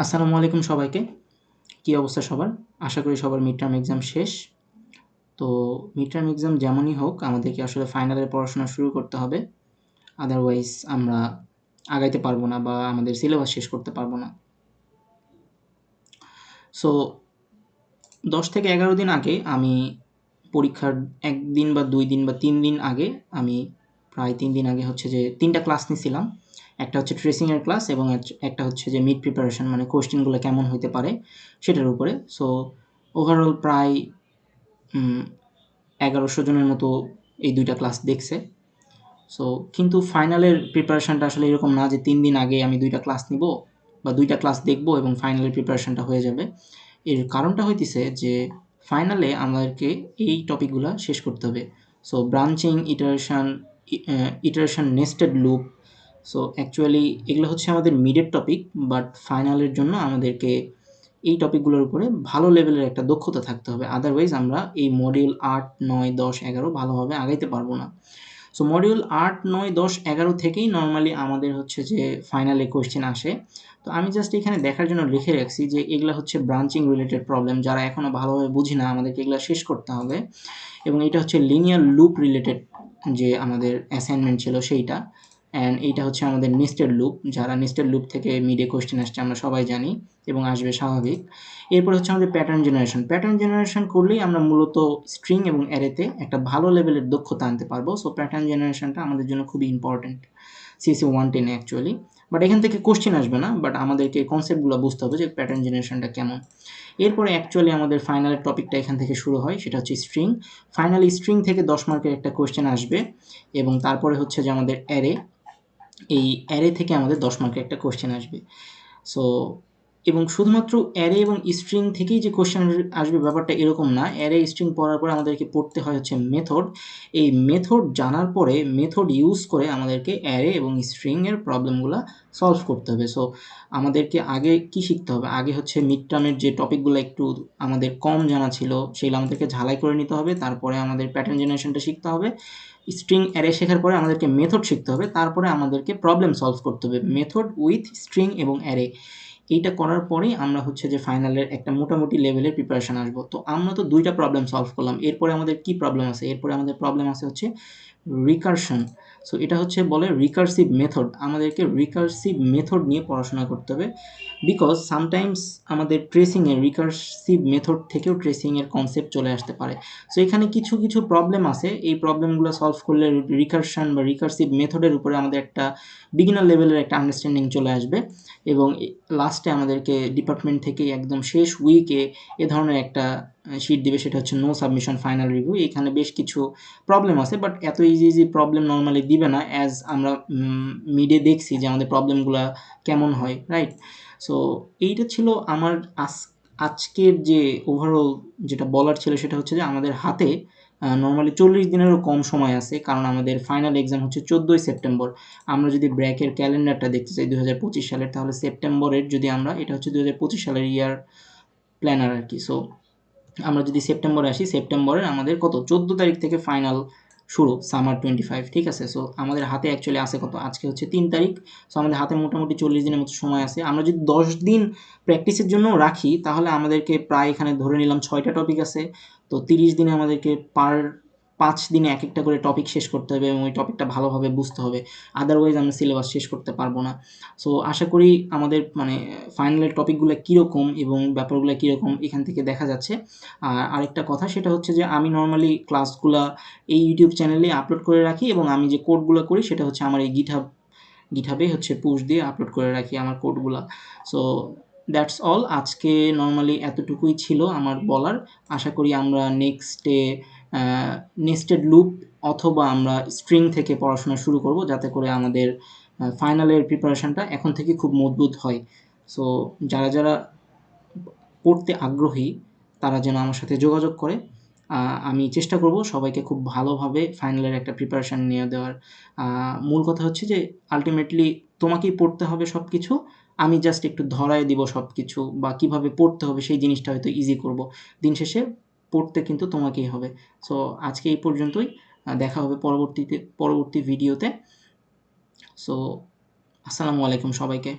আসসালামু আলাইকুম সবাইকে। কী অবস্থা সবার? আশা করি সবার মিড টার্ম এক্সাম শেষ। তো মিড টার্ম এক্সাম যেমনই হোক আমাদেরকে আসলে ফাইনালের পড়াশোনা শুরু করতে হবে। আদারওয়াইজ আমরা আগাইতে পারবো না বা আমাদের সিলেবাস শেষ করতে পারবো না। সো 10 থেকে 11 দিন আগে আমি পরীক্ষার 1 দিন বা 2 দিন বা 3 দিন আগে আমি প্রায় 3 দিন আগে হচ্ছে যে 3টা ক্লাস নিছিলাম। একটা হচ্ছে ট্রেসিংয়ের ক্লাস এবং একটা হচ্ছে যে মিড প্রিপারেশন মানে কোয়েশ্চেনগুলো কেমন হইতে পারে সেটার উপরে। সো ওভারঅল প্রায় 1100 জনের মতো এই 2টা ক্লাস দেখছে। সো কিন্তু ফাইনালের প্রিপারেশনটা আসলে এরকম না যে 3 দিন আগে আমি 2টা ক্লাস নিব বা 2টা ক্লাস দেখব এবং ফাইনালের প্রিপারেশনটা হয়ে যাবে। এর কারণটা হইতেছে যে ফাইনালে আমাদেরকে এই টপিকগুলা শেষ করতে হবে। So branching, iteration nested loop. So actually এগুলো হচ্ছে আমাদের মিডের টপিক, বাট ফাইনালের জন্য আমাদেরকে এই টপিকগুলোর উপরে ভালো লেভেলের একটা দক্ষতা থাকতে হবে। আদারওয়াইজ আমরা এই মডিউল 8, 9, 10, 11 ভালোভাবে আগাইতে পারবো না। সো মডিউল 8, 9, 10, 11 থেকেই নরমালি আমাদের হচ্ছে যে ফাইনালে কোয়েশ্চেন আসে। তো আমি জাস্ট এখানে দেখার জন্য লিখে রাখছি যে এগুলা হচ্ছে ব্রাঞ্চিং রিলেটেড প্রবলেম। যারা এখনও ভালোভাবে বুঝি না আমাদেরকে এগুলা শেষ করতে হবে। এবং এটা হচ্ছে লিনিয়ার লুপ রিলেটেড যে আমাদের অ্যাসাইনমেন্ট ছিল সেইটা। অ্যান্ড এইটা হচ্ছে আমাদের নেস্টেড লুপ। যারা নেস্টেড লুপ থেকে মিডে কোয়েশ্চেন আসছে আমরা সবাই জানি এবং আসবে স্বাভাবিক। এরপর হচ্ছে আমাদের প্যাটার্ন জেনারেশন। প্যাটার্ন জেনারেশন করলেই আমরা মূলত স্ট্রিং এবং অ্যারেতে একটা ভালো লেভেলের দক্ষতা আনতে পারবো। সো প্যাটার্ন জেনারেশনটা আমাদের জন্য খুবই ইম্পর্ট্যান্ট সিএসসি 110 অ্যাকচুয়ালি। বাট এখান থেকে কোশ্চেন আসবে না, বাট আমাদেরকে কনসেপ্টগুলো বুঝতে হবে যে প্যাটার্ন জেনারেশনটা কেমন। এরপরে অ্যাকচুয়ালি আমাদের ফাইনালের টপিকটা এখান থেকে শুরু হয়, সেটা হচ্ছে স্ট্রিং। ফাইনালি স্ট্রিং থেকে 10 মার্কের একটা কোয়েশ্চেন আসবে এবং তারপরে হচ্ছে যে আমাদের অ্যারে, এই অ্যারে থেকে আমাদের 10 মার্কের একটা কোয়েশ্চেন আসবে। সো এবং শুধুমাত্র অ্যারে এবং স্ট্রিং থেকেই যে কোয়েশ্চেন আসবে ব্যাপারটা এরকম না। অ্যারে স্ট্রিং পড়ার পরে আমাদেরকে পড়তে হয় হচ্ছে মেথড। এই মেথড জানার পরে মেথড ইউজ করে আমাদেরকে অ্যারে এবং স্ট্রিংয়ের প্রবলেমগুলো সলভ করতে হবে। সো আমাদেরকে আগে কি শিখতে হবে? আগে হচ্ছে মিড টার্মের যে টপিকগুলো একটু আমাদের কম জানা ছিল সেগুলো আমাদেরকে ঝালাই করে নিতে হবে। তারপরে আমাদের প্যাটার্ন জেনারেশনটা শিখতে হবে। স্ট্রিং অ্যারে শেখার পরে আমাদেরকে মেথড শিখতে হবে। তারপরে আমাদেরকে প্রবলেম সলভ করতে হবে মেথড উইথ স্ট্রিং এবং অ্যারে। এইটা করার পরেই আমরা হচ্ছে যে ফাইনালের একটা মোটামুটি লেভেলের প্রিপারেশন আসবো। তো আমরা তো 2টা প্রবলেম সলভ করলাম। এরপরে আমাদের কি প্রবলেম আছে? এরপরে আমাদের প্রবলেম আছে হচ্ছে রিকারশন। সো এটা হচ্ছে বলে রিকার্সিভ মেথড। আমাদেরকে রিকার্সিভ মেথড নিয়ে পড়াশোনা করতে হবে। বিকজ সামটাইমস আমাদের ট্রেসিংয়ে রিকার্সিভ মেথড থেকেও ট্রেসিংয়ের কনসেপ্ট চলে আসতে পারে। সো এখানে কিছু প্রবলেম আছে। এই প্রবলেমগুলো সলভ করলে রিকারশন বা রিকার্সিভ মেথডের উপরে আমাদের একটা বিগিনার লেভেলের একটা আন্ডারস্ট্যান্ডিং চলে আসবে এবং লাস্টে আমাদেরকে ডিপার্টমেন্ট থেকে একদম শেষ উইকে এ ধরনের একটা শিট দিবে, সেটা হচ্ছে নো সাবমিশন ফাইনাল রিভিউ। এখানে বেশ কিছু প্রবলেম আছে, বাট এত ইজি প্রবলেম নর্মালি দিবে না, অ্যাজ আমরা মিডে দেখছি যে আমাদের প্রবলেমগুলো কেমন হয়, রাইট? সো এইটা ছিল আমার আজকের যে ওভারঅল যেটা বলার ছিল, সেটা হচ্ছে যে আমাদের হাতে নর্মালি 40 দিনেরও কম সময় আছে, কারণ আমাদের ফাইনাল এক্সাম হচ্ছে 14ই সেপ্টেম্বর। আমরা যদি ব্র্যাকের ক্যালেন্ডারটা দেখতে চাই 2025 সালের, তাহলে সেপ্টেম্বরের যদি আমরা, এটা হচ্ছে 2025 সালের ইয়ার প্ল্যানার আর কি। সো আমরা যদি সেপ্টেম্বরে আসি, সেপ্টেম্বরের আমাদের কত 14 তারিখ থেকে ফাইনাল শুরু, সামার 25, ঠিক আছে? সো আমাদের হাতে অ্যাকচুয়ালি আছে কত, আজকে হচ্ছে 3 তারিখ। সো আমাদের হাতে মোটামুটি 40 দিনের মতো সময় আছে। আমরা যদি 10 দিন প্র্যাকটিসের জন্য রাখি, তাহলে আমাদেরকে প্রায় এখানে ধরে নিলাম 6টা টপিক আছে। তো 30 দিনে আমাদেরকে 5 দিনে এক একটা করে টপিক শেষ করতে হবে এবং ওই টপিকটা ভালোভাবে বুঝতে হবে। আদারওয়াইজ আমরা সিলেবাস শেষ করতে পারবো না। সো আশা করি আমাদের মানে ফাইনালের টপিকগুলো কীরকম এবং ব্যাপারগুলো কীরকম এখান থেকে দেখা যাচ্ছে। আর আরেকটা কথা, সেটা হচ্ছে যে আমি নর্মালি ক্লাসগুলা এই ইউটিউব চ্যানেলে আপলোড করে রাখি এবং আমি যে কোডগুলো করি সেটা হচ্ছে আমার এই গিটহাবে হচ্ছে পুশ দিয়ে আপলোড করে রাখি আমার কোডগুলা। So that's all. আজকে নর্মালি এতটুকুই ছিল আমার বলার। আশা করি আমরা নেস্টেড লুপ অথবা আমরা স্ট্রিং থেকে পড়াশোনা শুরু করব, যাতে করে আমাদের ফাইনালের প্রিপারেশনটা এখন থেকে খুব মজবুত হয়। সো যারা পড়তে আগ্রহী তারা যেন আমার সাথে যোগাযোগ করে। আমি চেষ্টা করব সবাইকে খুব ভালোভাবে ফাইনালের একটা প্রিপারেশান নিয়ে দেওয়ার। মূল কথা হচ্ছে যে আল্টিমেটলি তোমাকেই পড়তে হবে সব কিছু। আমি জাস্ট একটু ধরায় দিব সব কিছু, বা কীভাবে পড়তে হবে সেই জিনিসটা হয়তো ইজি করব। দিন শেষে পড়তে কিন্তু তোমাকেই হবে। সো আজকে এই পর্যন্তই। দেখা হবে পরবর্তী ভিডিওতে। সো আসসালামু আলাইকুম সবাইকে।